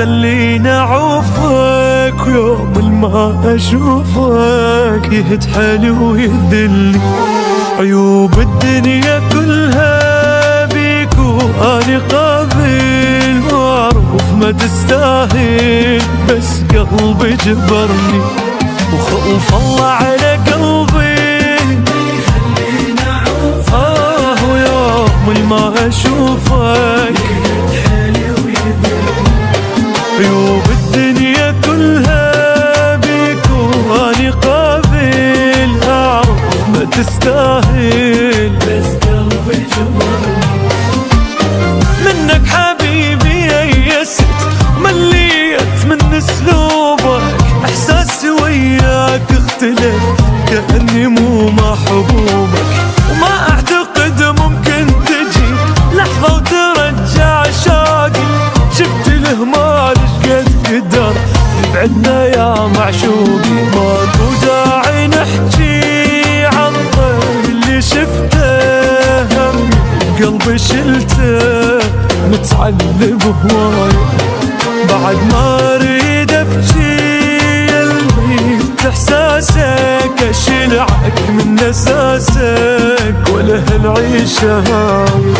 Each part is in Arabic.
خليني اعوفك، ويوم ما اشوفك يهد حالي ويذلني. عيوب الدنيا كلها بيك واني قابل، واعرف ما تستاهل بس قلبي جبرني، وخوف الله على قلبي خليني اعوفك. ويوم ما اشوفك عيوب الدنيا كلها بيك واني قابل، اعرف ما تستاهل بس قلبي جبرني. منك حبيبي يئست ومليت من اسلوبك، احساسي وياك اختلف كأني مو محبوبك، وما اعتقد ممكن تجي لحظة وترجع شوقي. شفت الهمال شقد قدر يبعدنا يا معشوقي، ماكو داعي نحكي عن الظل اللي شفته، هم قلبي شلته متعلق هواي، بعد ما اريد ابكي يلميت احساسك، اشلعك من اساسك ولا هالعيشه هاي.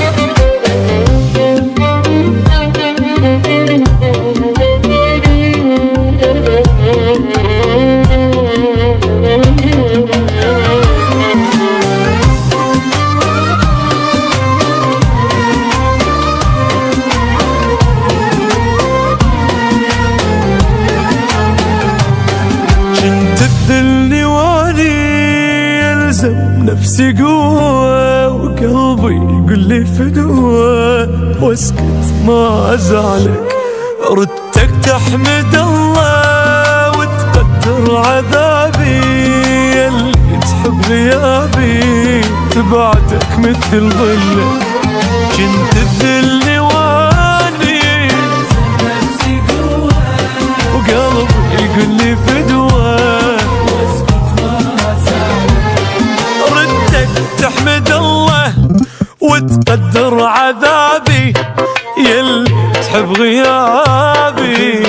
تبذلني واني يلزم نفسي قوة، وقلبي يقول لي فدوة واسكت ما ازعلك. ردتك تحمد الله وتقدر عذابي، يلي تحب غيابي تبعتك مثل ظلك. كنت تذلني واني يلزم نفسي قوة، وقلبي يقول لي فدوة تحمد الله وتقدر عذابي، يلي تحب غيابي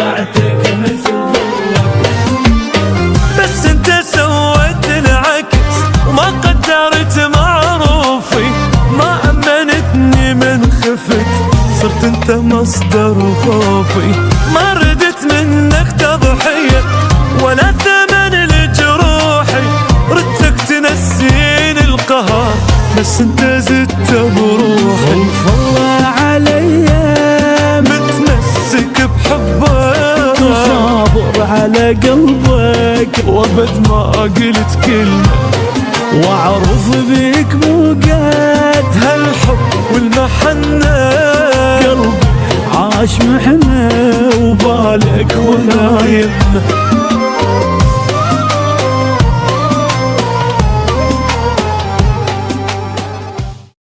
بس انت سويت العكس وما قدرت معروفي، ما امنتني من خفت صرت انت مصدر خوفي. ما ردت منك تضحية ولا ثمن لجروحي، ردتك تنسيني القهر بس انت زدت بروحي. خوف الله عليا متمسك بحبك، وصابر على قلبك وابد ما قلت كلمة، واعرف بيك موقات هالحب والمحنة. قلبي عاش محنة وبالك ونايم،